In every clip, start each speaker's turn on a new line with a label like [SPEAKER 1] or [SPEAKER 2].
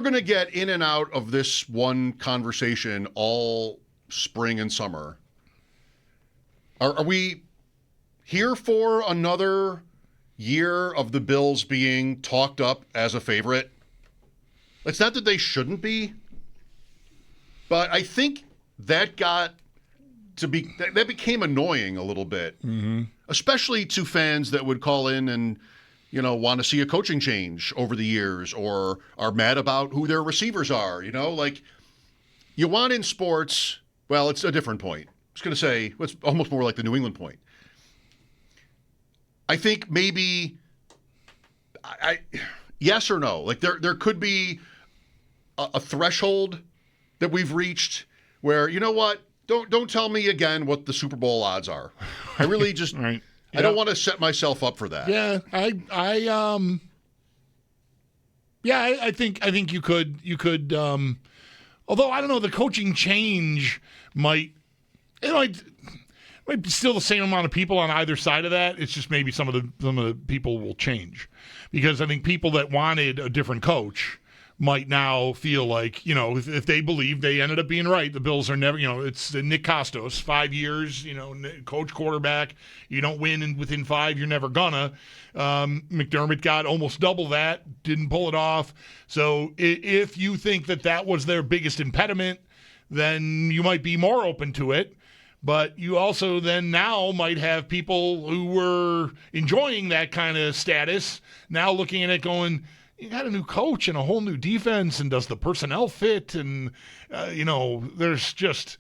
[SPEAKER 1] going to get in and out of this one conversation all spring and summer. Are we here for another year of the Bills being talked up as a favorite? It's not that they shouldn't be, but I think that that became annoying a little bit, especially to fans that would call in and want to see a coaching change over the years or are mad about who their receivers are. Like you want in sports. Well, it's a different point. I was going to say it's almost more like the New England point. I think maybe yes or no. Like there could be a threshold that we've reached where, you know what? Don't tell me again what the Super Bowl odds are. I really just
[SPEAKER 2] right.
[SPEAKER 1] I don't want to set myself up for that.
[SPEAKER 2] Yeah, I think you could although I don't know, the coaching change might be still the same amount of people on either side of that. It's just maybe some of the people will change, because I think people that wanted a different coach might now feel like, if they believe they ended up being right, the Bills are never, it's Nick Costos, 5 years, coach quarterback. You don't win within 5, you're never gonna. McDermott got almost double that, didn't pull it off. So if you think that was their biggest impediment, then you might be more open to it. But you also then now might have people who were enjoying that kind of status now looking at it going, you got a new coach and a whole new defense, and does the personnel fit? And, there's just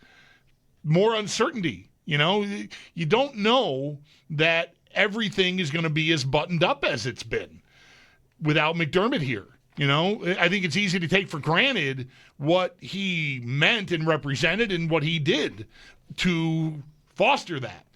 [SPEAKER 2] more uncertainty. You don't know that everything is going to be as buttoned up as it's been without McDermott here. I think it's easy to take for granted what he meant and represented and what he did to foster that.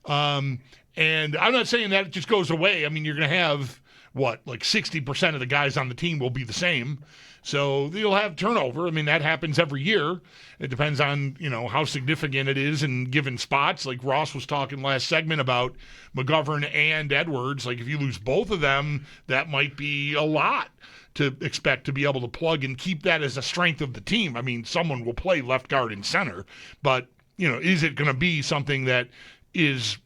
[SPEAKER 2] And I'm not saying that it just goes away. I mean, you're going to have, 60% of the guys on the team will be the same. So you'll have turnover. I mean, that happens every year. It depends on, how significant it is in given spots. Like Ross was talking last segment about McGovern and Edwards. Like if you lose both of them, that might be a lot to expect to be able to plug and keep that as a strength of the team. I mean, someone will play left guard and center, but, is it going to be something that is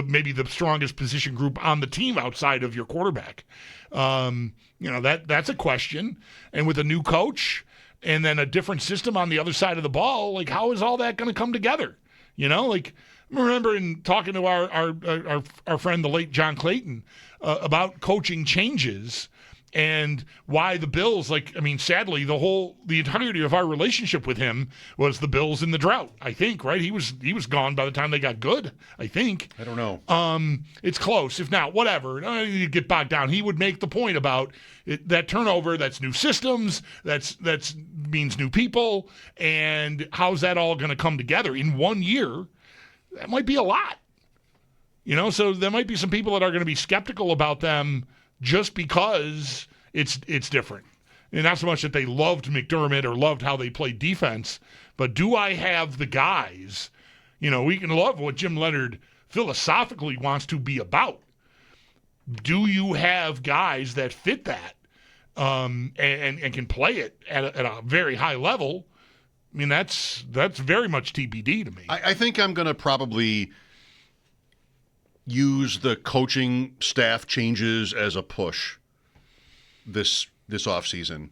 [SPEAKER 2] maybe the strongest position group on the team outside of your quarterback? That's a question. And with a new coach and then a different system on the other side of the ball, like how is all that going to come together? I remember in talking to our friend, the late John Clayton, about coaching changes and why the Bills, sadly, the entirety of our relationship with him was the Bills in the drought, I think, right? He was gone by the time they got good, I think.
[SPEAKER 1] I don't know.
[SPEAKER 2] It's close. If not, whatever. You get bogged down. He would make the point about that turnover, that's new systems, that's means new people, and how's that all going to come together in 1 year? That might be a lot. So there might be some people that are going to be skeptical about them just because it's different. And not so much that they loved McDermott or loved how they played defense, but do I have the guys? We can love what Jim Leonhard philosophically wants to be about. Do you have guys that fit that and can play it at a very high level? I mean, that's very much TBD to me.
[SPEAKER 1] I think I'm going to probably use the coaching staff changes as a push this offseason.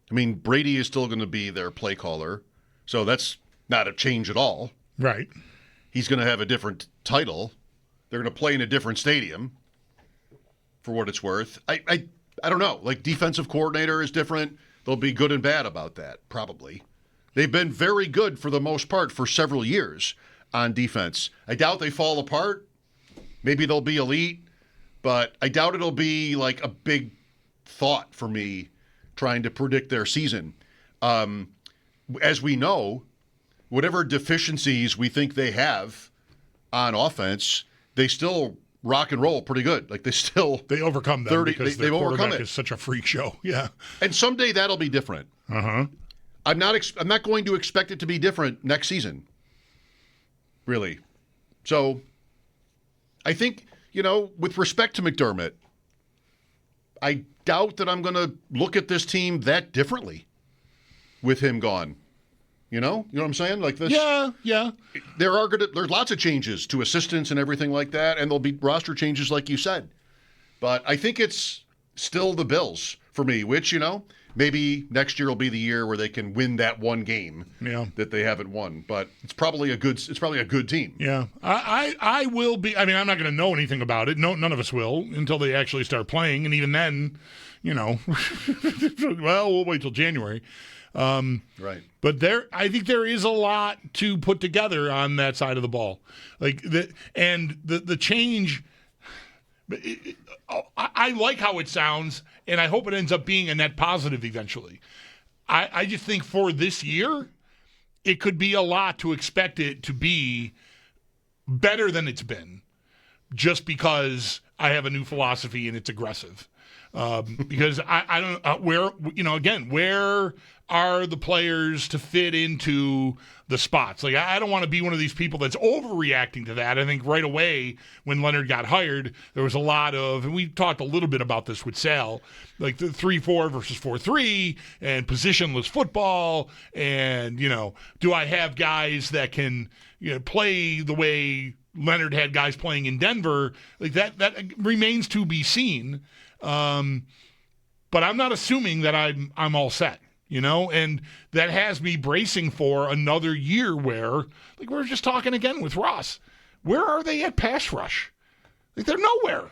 [SPEAKER 1] I mean, Brady is still going to be their play caller, so that's not a change at all.
[SPEAKER 2] Right.
[SPEAKER 1] He's going to have a different title. They're going to play in a different stadium, for what it's worth. I don't know. Like, defensive coordinator is different. They'll be good and bad about that, probably. They've been very good for the most part for several years on defense. I doubt they fall apart. Maybe they'll be elite, but I doubt it'll be like a big thought for me trying to predict their season. As we know, whatever deficiencies we think they have on offense, they still rock and roll pretty good. Like
[SPEAKER 2] they overcome them because their quarterback is such a freak show. Yeah,
[SPEAKER 1] and someday that'll be different. I'm not going to expect it to be different next season. Really, so. I think, with respect to McDermott, I doubt that I'm going to look at this team that differently with him gone. You know what I'm saying? Like this.
[SPEAKER 2] Yeah.
[SPEAKER 1] There's lots of changes to assistants and everything like that, and there'll be roster changes, like you said. But I think it's still the Bills for me, which, maybe next year will be the year where they can win that one game that they haven't won. But it's probably a good team.
[SPEAKER 2] Yeah. I will be. I mean, I'm not going to know anything about it. No, none of us will until they actually start playing. And even then, well, we'll wait till January.
[SPEAKER 1] Right.
[SPEAKER 2] But I think there is a lot to put together on that side of the ball. Like the change. I like how it sounds, and I hope it ends up being a net positive eventually. I just think for this year, it could be a lot to expect it to be better than it's been, just because I have a new philosophy and it's aggressive. Because I don't where are the players to fit into the spots? Like, I don't want to be one of these people that's overreacting to that. I think right away when Leonhard got hired, there was a lot of, and we talked a little bit about this with Sal, like the 3-4 versus 4-3 and positionless football. And, do I have guys that can play the way Leonhard had guys playing in Denver? Like that remains to be seen. But I'm not assuming that I'm all set, and that has me bracing for another year where, like we were just talking again with Ross, where are they at pass rush? Like they're nowhere.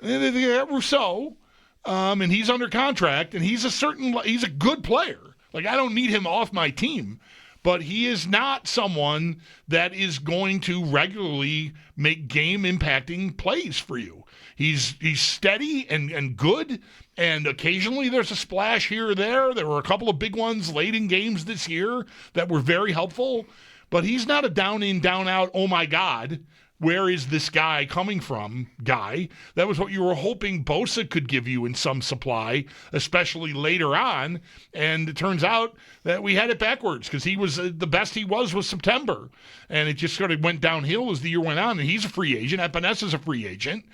[SPEAKER 2] And they got Rousseau, and he's under contract, and he's a good player. Like I don't need him off my team, but he is not someone that is going to regularly make game impacting plays for you. He's steady and good, and occasionally there's a splash here or there. There were a couple of big ones late in games this year that were very helpful, but he's not a down in, down out, oh my God, where is this guy coming from guy. That was what you were hoping Bosa could give you in some supply, especially later on, and it turns out that we had it backwards because he was the best he was September, and it just sort of went downhill as the year went on, and he's a free agent. Epenesa's a free agent.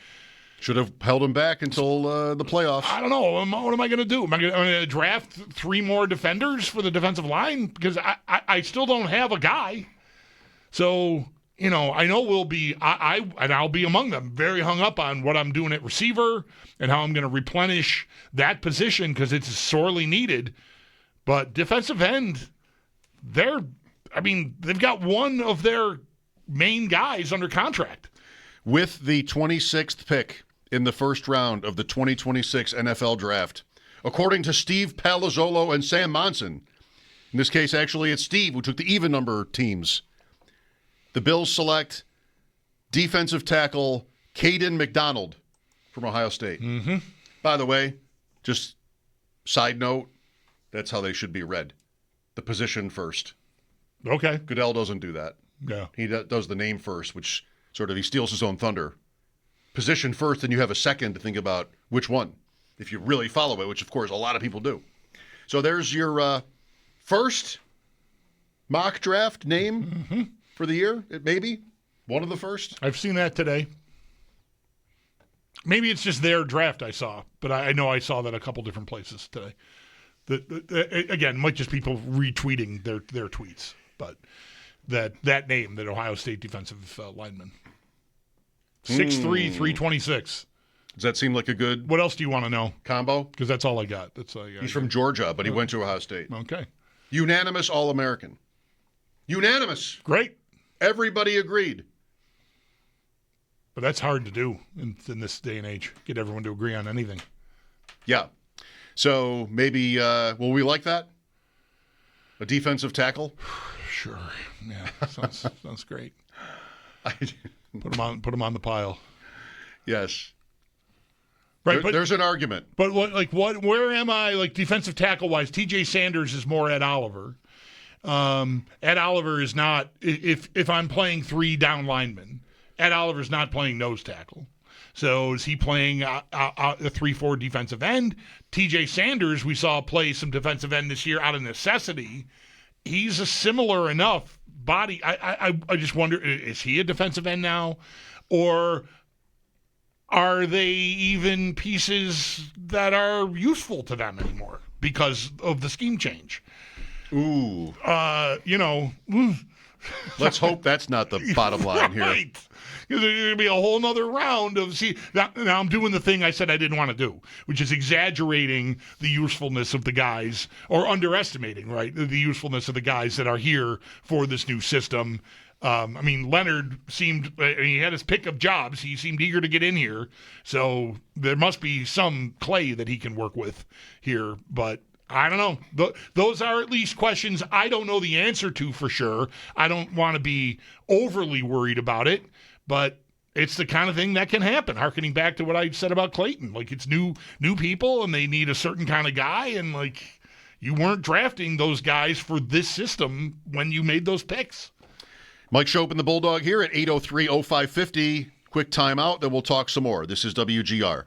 [SPEAKER 1] Should have held him back until the playoffs.
[SPEAKER 2] I don't know. What am I going to do? Am I going to draft 3 more defenders for the defensive line? Because I still don't have a guy. So, I know we'll be, and I'll be among them, very hung up on what I'm doing at receiver and how I'm going to replenish that position because it's sorely needed. But defensive end, they've got one of their main guys under contract.
[SPEAKER 1] With the 26th pick in the first round of the 2026 NFL Draft, according to Steve Palazzolo and Sam Monson, in this case, actually, it's Steve who took the even number teams. The Bills select defensive tackle Caden McDonald from Ohio State.
[SPEAKER 2] Mm-hmm.
[SPEAKER 1] By the way, just side note, that's how they should be read. The position first.
[SPEAKER 2] Okay.
[SPEAKER 1] Goodell doesn't do that.
[SPEAKER 2] Yeah.
[SPEAKER 1] He does the name first, which sort of he steals his own thunder. Position first, and you have a second to think about which one, if you really follow it, which, of course, a lot of people do. So there's your first mock draft name for the year, maybe. One of the first.
[SPEAKER 2] I've seen that today. Maybe it's just their draft I saw, but I know I saw that a couple different places today. Again, might just people retweeting their tweets, but that name, that Ohio State defensive lineman. 6'3", 326.
[SPEAKER 1] Does that seem like a good
[SPEAKER 2] What else do you want to know?
[SPEAKER 1] combo?
[SPEAKER 2] Because that's all I got.
[SPEAKER 1] He's from Georgia, but he went to Ohio State.
[SPEAKER 2] Okay.
[SPEAKER 1] Unanimous All-American. Unanimous.
[SPEAKER 2] Great.
[SPEAKER 1] Everybody agreed.
[SPEAKER 2] But that's hard to do in this day and age. Get everyone to agree on anything.
[SPEAKER 1] Yeah. So maybe, will we like that? A defensive tackle?
[SPEAKER 2] Sure. Yeah. Sounds great. Put them on the pile.
[SPEAKER 1] Yes.
[SPEAKER 2] Right.
[SPEAKER 1] There's an argument.
[SPEAKER 2] But where am I, like, defensive tackle wise? TJ Sanders is more Ed Oliver. Ed Oliver is not, if I'm playing 3 down linemen, Ed Oliver's not playing nose tackle. So is he playing a 3-4 defensive end? TJ Sanders, we saw play some defensive end this year out of necessity. He's a similar enough body. I just wonder, is he a defensive end now? Or are they even pieces that are useful to them anymore because of the scheme change?
[SPEAKER 1] Ooh.
[SPEAKER 2] Let's
[SPEAKER 1] hope that's not the bottom line here.
[SPEAKER 2] Right. Because there's going to be a whole nother round of, now I'm doing the thing I said I didn't want to do, which is exaggerating the usefulness of the guys, or underestimating, right, the usefulness of the guys that are here for this new system. Leonhard he had his pick of jobs. He seemed eager to get in here. So there must be some clay that he can work with here. But I don't know. Those are at least questions I don't know the answer to for sure. I don't want to be overly worried about it, but it's the kind of thing that can happen, harkening back to what I said about Clayton. Like, it's new people, and they need a certain kind of guy, and, like, you weren't drafting those guys for this system when you made those picks.
[SPEAKER 1] Mike Schopp and the Bulldog here at 803-0550. Quick timeout, then we'll talk some more. This is WGR.